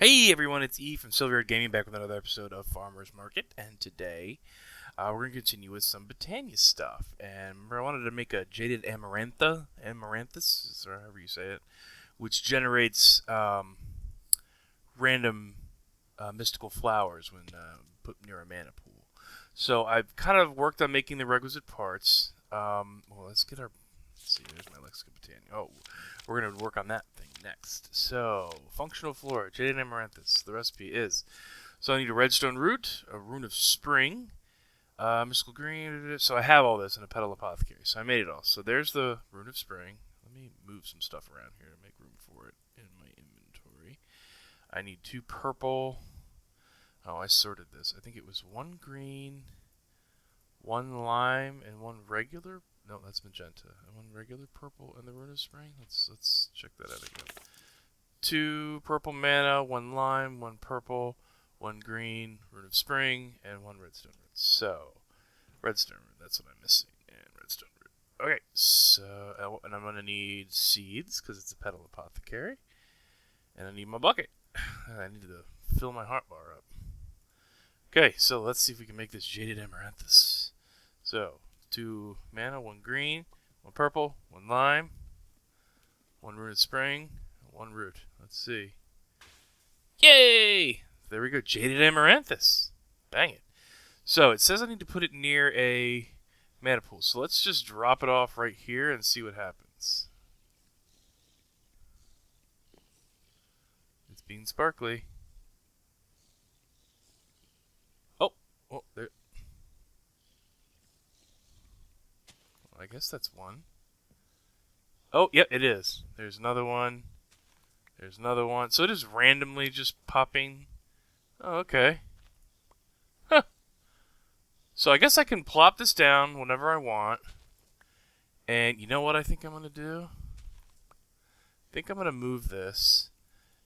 Hey everyone, it's E from Silverhairedgaming back with another episode of Farmer's Market, and today we're going to continue with some Botania stuff. And remember, I wanted to make a Jaded Ameranthus, or however you say it, which generates random mystical flowers when put near a mana pool. So I've kind of worked on making the requisite parts. Well, let's get our... Let's see, there's my Lexica Botania. Oh, we're going to work on that thing next. So, functional flora, Jaded Ameranthus. The recipe is, so I need a redstone root, a rune of spring, mystical green. So I have all this in a petal apothecary. So I made it all. So there's the rune of spring. Let me move some stuff around here to make room for it in my inventory. I need 2 purple. Oh, I sorted this. I think it was 1 green, 1 lime, and 1 regular. No, that's magenta. And 1 regular purple and the rune of spring. Let's check that out again. 2 purple mana, 1 lime, 1 purple, 1 green, rune of spring, and 1 redstone root. So, redstone root, that's what I'm missing. And redstone root. Okay, so, and I'm going to need seeds, because it's a petal apothecary. And I need my bucket. I need to fill my heart bar up. Okay, so let's see if we can make this Jaded Ameranthus. So, 2 mana, 1 green, 1 purple, 1 lime, 1 rune of spring, 1 root. Let's see. Yay! There we go, Jaded Ameranthus. Bang it. So it says I need to put it near a mana pool. So let's just drop it off right here and see what happens. It's being sparkly. Oh, there. Well, I guess that's 1. Oh, yep, it is. There's another one. There's another one. So it is randomly just popping. Oh, okay. Huh. So I guess I can plop this down whenever I want. And you know what I think I'm going to do? I think I'm going to move this.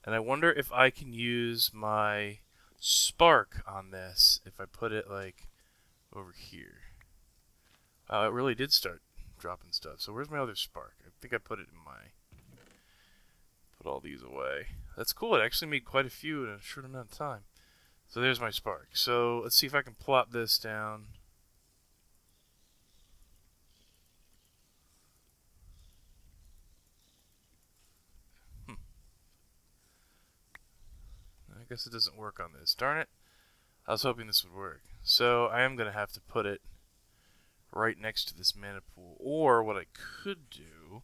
And I wonder if I can use my spark on this if I put it like over here. It really did start dropping stuff. So where's my other spark? I think I put it in my... Put all these away. That's cool. It actually made quite a few in a short amount of time. So there's my spark. So let's see if I can plop this down. I guess it doesn't work on this. Darn it. I was hoping this would work. So I am going to have to put it right next to this mana pool. Or what I could do...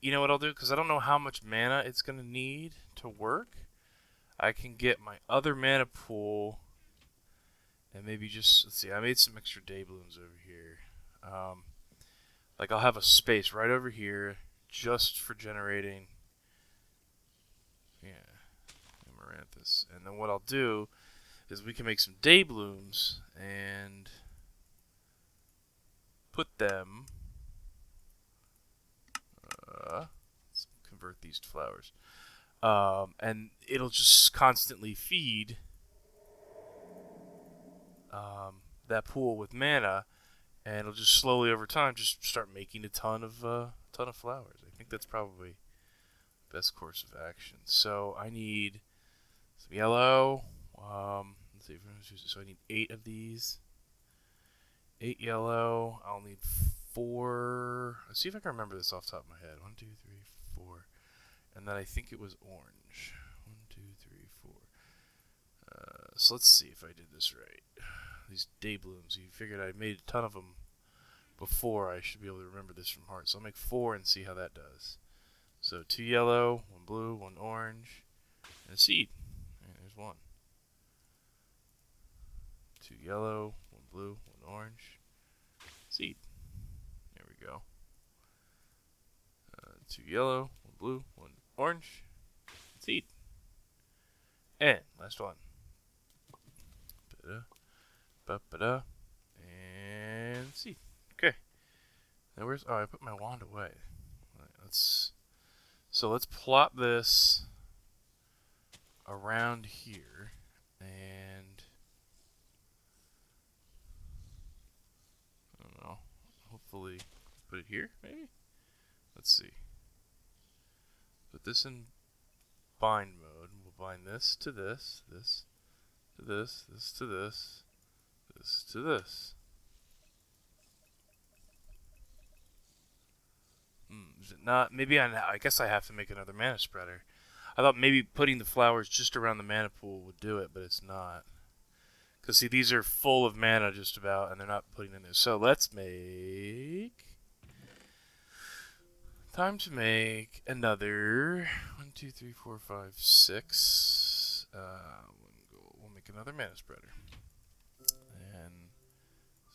You know what I'll do? Because I don't know how much mana it's going to need to work. I can get my other mana pool and maybe just... Let's see, I made some extra day blooms over here. Like I'll have a space right over here just for generating... Yeah, Amaranthus. And then what I'll do is we can make some day blooms and put them... let's convert these to flowers. And it'll just constantly feed that pool with mana, and it'll just slowly over time just start making a ton of flowers. I think that's probably the best course of action. So I need some yellow. Let's see, so I need 8 of these. 8 yellow. I'll need 4. Let's see if I can remember this off the top of my head. 1, 2, 3, 4. And then I think it was orange. 1, 2, 3, 4. So let's see if I did this right. These day blooms. You figured I made a ton of them before. I should be able to remember this from heart. So I'll make 4 and see how that does. So 2 yellow, 1 blue, 1 orange, and a seed. Right, there's 1. 2 yellow, 1 blue, 1 orange, seed. There we go. 2 yellow, 1 blue, 1 orange, seed. And last one. And seed. Okay. Now where's... Oh, I put my wand away. Right, so let's plop this around here. And... I don't know. Hopefully put it here, maybe? Let's see. Put this in bind mode. We'll bind this to this, this to this, this to this, this to this. Is it not? Maybe I guess I have to make another mana spreader. I thought maybe putting the flowers just around the mana pool would do it, but it's not. Because, see, these are full of mana just about, and they're not putting in there. So let's make... Time to make another 1, 2, 3, 4, 5, 6. We'll make another mana spreader. And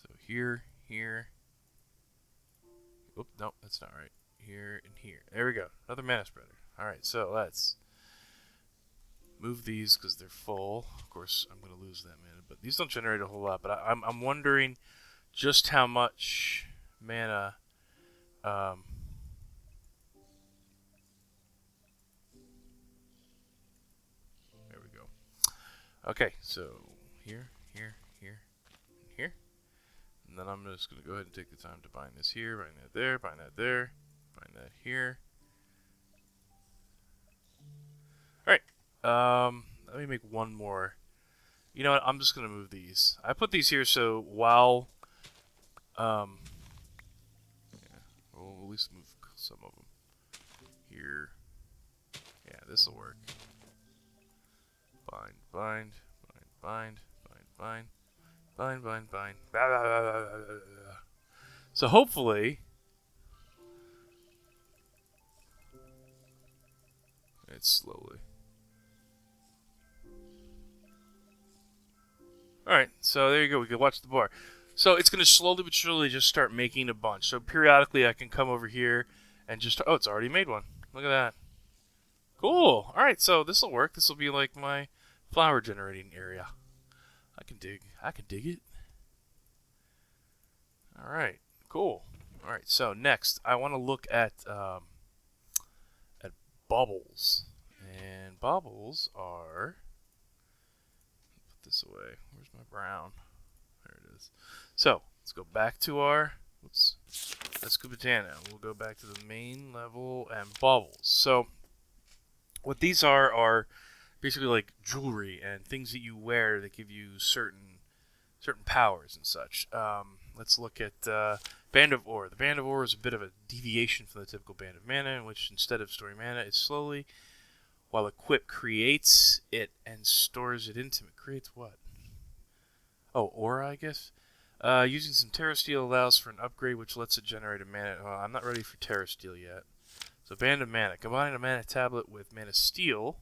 so here. Oop, nope, that's not right. Here and here. There we go. Another mana spreader. Alright, so let's move these because they're full. Of course, I'm going to lose that mana, but these don't generate a whole lot. But I'm wondering just how much mana... Okay, so here, and here. And then I'm just going to go ahead and take the time to bind this here, bind that there, bind that there, bind that here. Alright, let me make one more. You know what, I'm just going to move these. I put these here so while, yeah, we'll at least move some of them. Here. Yeah, this will work. Bind. So hopefully it's slowly. Alright, so there you go. We can watch the bar. So it's going to slowly but surely just start making a bunch. So periodically I can come over here and just... Oh, it's already made one. Look at that. Cool. Alright, so this will work. This will be like my flower generating area. I can dig it. Alright, cool. Alright, so next I want to look at bubbles. And bubbles are... Put this away. Where's my brown? There it is. So, let's go back to our... Oops. Let's go Botania. We'll go back to the main level and bubbles. So, what these are basically like jewelry and things that you wear that give you certain powers and such. Let's look at Band of Ore. The Band of Ore is a bit of a deviation from the typical Band of Mana, in which instead of storing mana, it slowly, while equipped, creates it and stores it into it. Creates what? Oh, aura, I guess? Using some Terra Steel allows for an upgrade which lets it generate a mana. I'm not ready for Terra Steel yet. So Band of Mana. Combining a mana tablet with mana steel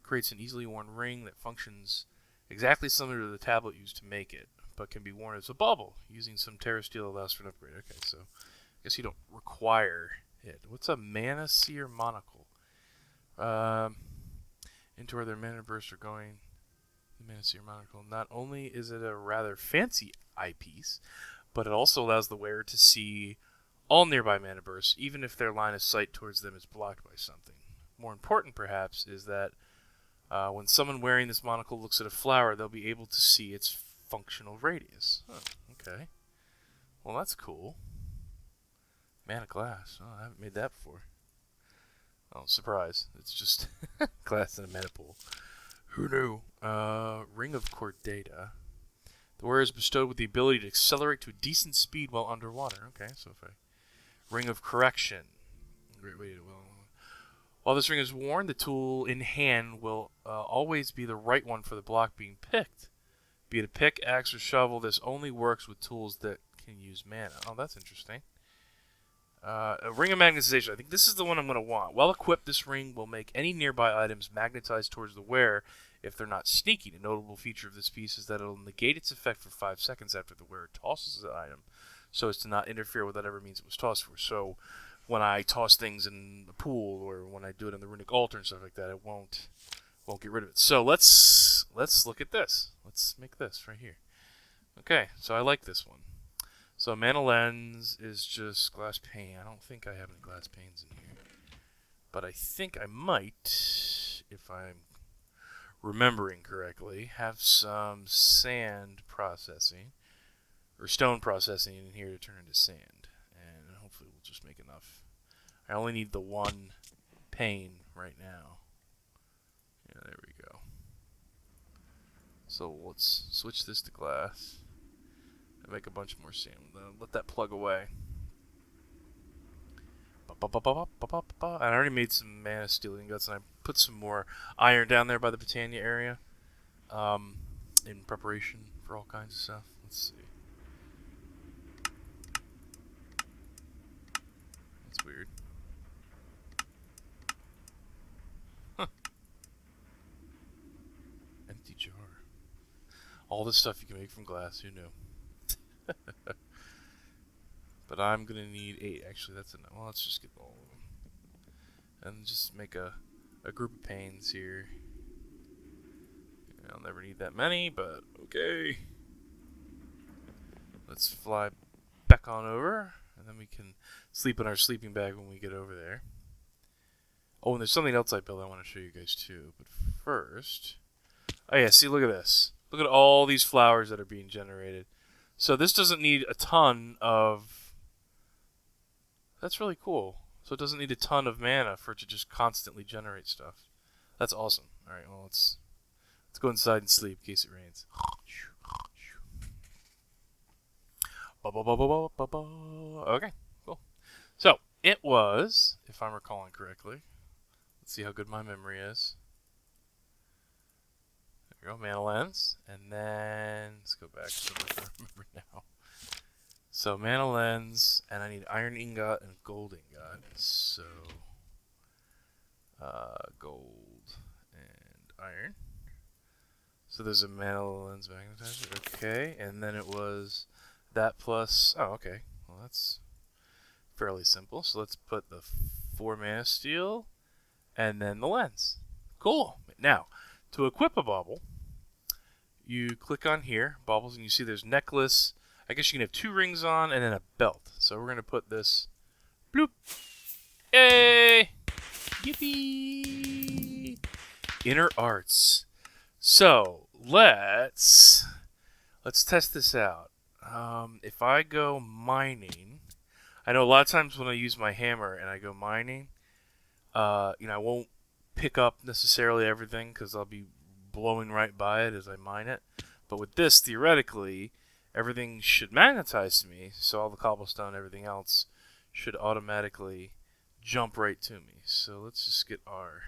creates an easily worn ring that functions exactly similar to the tablet used to make it, but can be worn as a bubble. Using some Terra Steel allows for an upgrade. Okay, so I guess you don't require it. What's a Mana Seer Monocle? Into where their mana bursts are going. The Mana Seer Monocle. Not only is it a rather fancy eyepiece, but it also allows the wearer to see all nearby mana bursts, even if their line of sight towards them is blocked by something. More important, perhaps, is that when someone wearing this monocle looks at a flower, they'll be able to see its functional radius. Oh, okay. Well, that's cool. Mana glass. Oh, I haven't made that before. Oh, surprise. It's just glass in a mana pool. Who knew? Ring of Chordata. The wearer is bestowed with the ability to accelerate to a decent speed while underwater. Okay, so if I... Ring of Correction. Great way to... While this ring is worn, the tool in hand will always be the right one for the block being picked. Be it a pick, axe, or shovel, this only works with tools that can use mana. Oh, that's interesting. A ring of magnetization. I think this is the one I'm going to want. While equipped, this ring will make any nearby items magnetize towards the wearer if they're not sneaking. A notable feature of this piece is that it will negate its effect for 5 seconds after the wearer tosses the item, so as to not interfere with whatever means it was tossed for. So, when I toss things in the pool, or when I do it in the runic altar and stuff like that, it won't get rid of it. So let's look at this. Let's make this right here. Okay, so I like this one. So mana lens is just glass pane. I don't think I have any glass panes in here, but I think I might, if I'm remembering correctly, have some sand processing or stone processing in here to turn into sand, and hopefully we'll just make enough. I only need the one pane right now. Yeah, there we go. So let's switch this to glass and make a bunch more sand. Let that plug away. And I already made some mana steel ingots, and I put some more iron down there by the Botania area in preparation for all kinds of stuff. Let's see. That's weird. Huh. Empty jar. All this stuff you can make from glass, who knew? But I'm going to need 8. Actually, that's enough. Well, let's just get all of them. And just make a group of panes here. I'll never need that many, but okay. Let's fly back on over, and then we can sleep in our sleeping bag when we get over there. Oh, and there's something else I built I want to show you guys too. But first... Oh yeah, see, look at this. Look at all these flowers that are being generated. So this doesn't need a ton of... That's really cool. So it doesn't need a ton of mana for it to just constantly generate stuff. That's awesome. Alright, well, let's go inside and sleep in case it rains. Okay, cool. So, it was, if I'm recalling correctly, let's see how good my memory is. There we go, mana lens. And then, let's go back so I can remember now. So, mana lens, and I need iron ingot and gold ingot. So, gold and iron. So there's a mana lens magnetizer. Okay, and then it was that plus... Oh, okay. Well, that's fairly simple. So let's put the 4 mana steel and then the lens. Cool. Now, to equip a bauble, you click on here, baubles, and you see there's necklace. I guess you can have 2 rings on and then a belt. So we're going to put this... Bloop! Yay! Yippee! Inner arts. So, let's test this out. If I go mining, I know a lot of times when I use my hammer and I go mining, I won't pick up necessarily everything because I'll be blowing right by it as I mine it. But with this, theoretically, everything should magnetize to me, so all the cobblestone and everything else should automatically jump right to me. So let's just get our...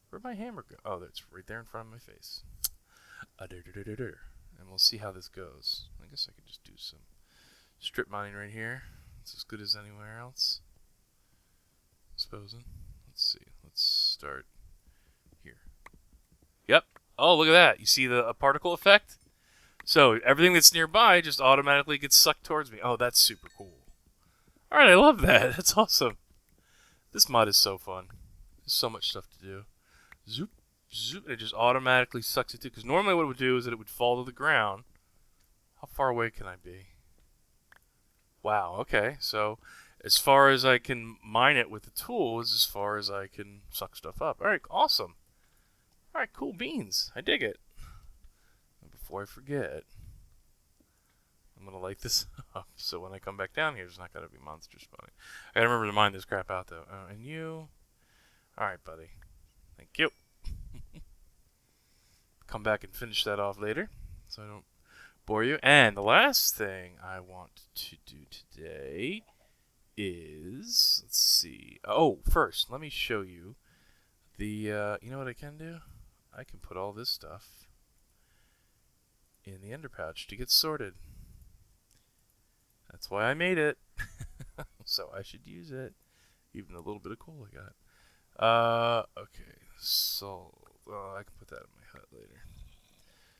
Where'd my hammer go? Oh, that's right there in front of my face. And we'll see how this goes. I guess I could just do some strip mining right here. It's as good as anywhere else. Supposing. Let's see. Let's start here. Yep. Oh, look at that. You see the particle effect? So everything that's nearby just automatically gets sucked towards me. Oh, that's super cool. Alright, I love that. That's awesome. This mod is so fun. There's so much stuff to do. Zoop, zoop, and it just automatically sucks it to. Because normally what it would do is that it would fall to the ground. How far away can I be? Wow, okay. So as far as I can mine it with the tool is as far as I can suck stuff up. Alright, awesome. Alright, cool beans. I dig it. And before I forget, I'm going to light this up. So when I come back down here, there's not going to be monster spawning. I got to remember to mine this crap out, though. And you... Alright, buddy. Thank you. Come back and finish that off later, so I don't bore you. And the last thing I want to do today is, let's see. Oh, first, let me show you the, you know what I can do? I can put all this stuff in the ender pouch to get sorted. That's why I made it. So I should use it. Even a little bit of coal I got. Okay. So, I can put that in my hut later.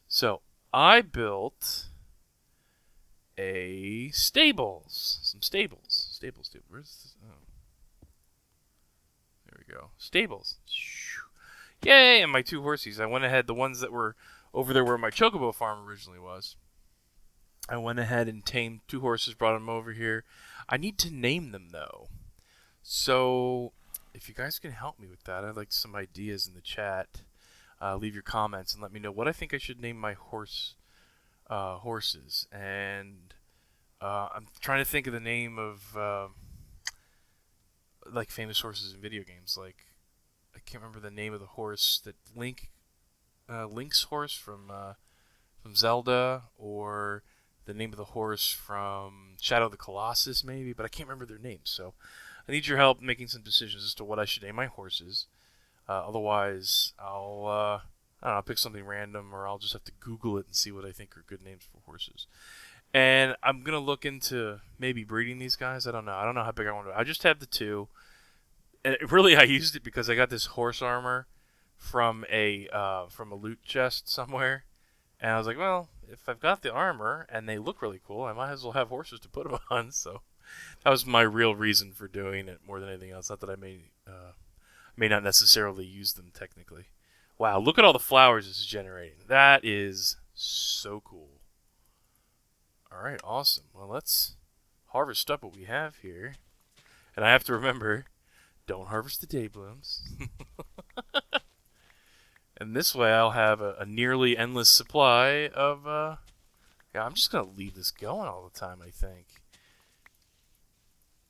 So, I built a stables. Some stables. Stables. Where's this? Oh. There we go. Stables. Yay! And my 2 horsies. I went ahead, the ones that were over there where my chocobo farm originally was. I went ahead and tamed 2 horses, brought them over here. I need to name them, though. So... if you guys can help me with that, I'd like some ideas in the chat. Leave your comments and let me know what I think I should name my horses. And I'm trying to think of the name of like famous horses in video games. Like I can't remember the name of the horse that Link's horse from Zelda, or the name of the horse from Shadow of the Colossus, maybe, but I can't remember their names. So I need your help making some decisions as to what I should name my horses. Otherwise, I don't know, pick something random, or I'll just have to Google it and see what I think are good names for horses. And I'm gonna look into maybe breeding these guys. I don't know. I don't know how big I want to. I just have the two, and really I used it because I got this horse armor from a loot chest somewhere, and I was like, well, if I've got the armor and they look really cool, I might as well have horses to put them on. So that was my real reason for doing it more than anything else. Not that I may not necessarily use them technically. Wow, look at all the flowers this is generating. That is so cool. Alright, awesome. Well, let's harvest up what we have here. And I have to remember, don't harvest the day blooms. And this way I'll have a nearly endless supply of... yeah, I'm just going to leave this going all the time, I think.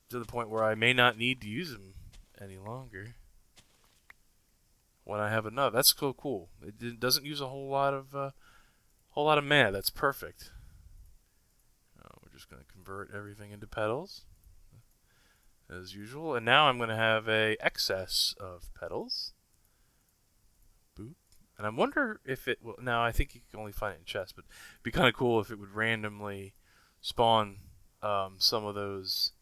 To the point where I may not need to use them any longer. When I have enough. That's so cool. It doesn't use a whole lot of mana. That's perfect. We're just going to convert everything into petals, as usual. And now I'm going to have a excess of petals. Boop. And I wonder if it will... Now, I think you can only find it in chests, but it'd be kind of cool if it would randomly spawn some of those...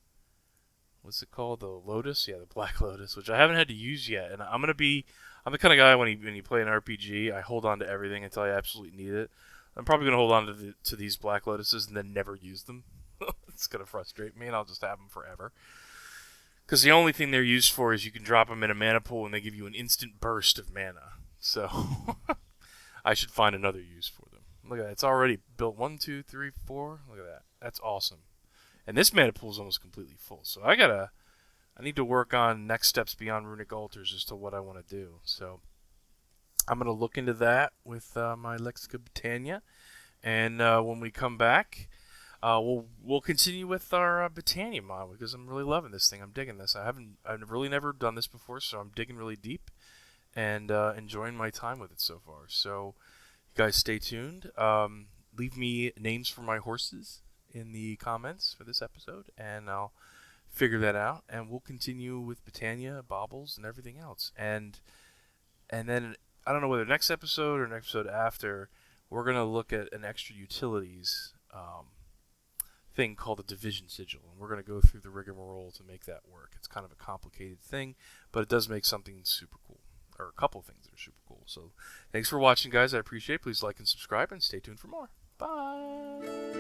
What's it called? The lotus? Yeah, the black lotus, which I haven't had to use yet. And I'm the kind of guy when you play an RPG, I hold on to everything until I absolutely need it. I'm probably going to hold on to these black lotuses and then never use them. It's going to frustrate me, and I'll just have them forever. Because the only thing they're used for is you can drop them in a mana pool and they give you an instant burst of mana. So I should find another use for them. Look at that. It's already built 1, 2, 3, 4. Look at that. That's awesome. And this mana pool is almost completely full. So I need to work on next steps beyond runic altars as to what I want to do. So I'm going to look into that with my Lexica Botania. And when we come back, we'll continue with our Botania mod, because I'm really loving this thing. I'm digging this. I've really never done this before, so I'm digging really deep and enjoying my time with it so far. So you guys stay tuned. Leave me names for my horses in the comments for this episode, and I'll figure that out, and we'll continue with Botania, Baubles, and everything else. And then, I don't know whether next episode or next episode after, we're going to look at an extra utilities thing called a division sigil, and we're going to go through the rigmarole to make that work. It's kind of a complicated thing, but it does make something super cool, or a couple things that are super cool. So thanks for watching, guys. I appreciate it. Please like and subscribe, and stay tuned for more. Bye!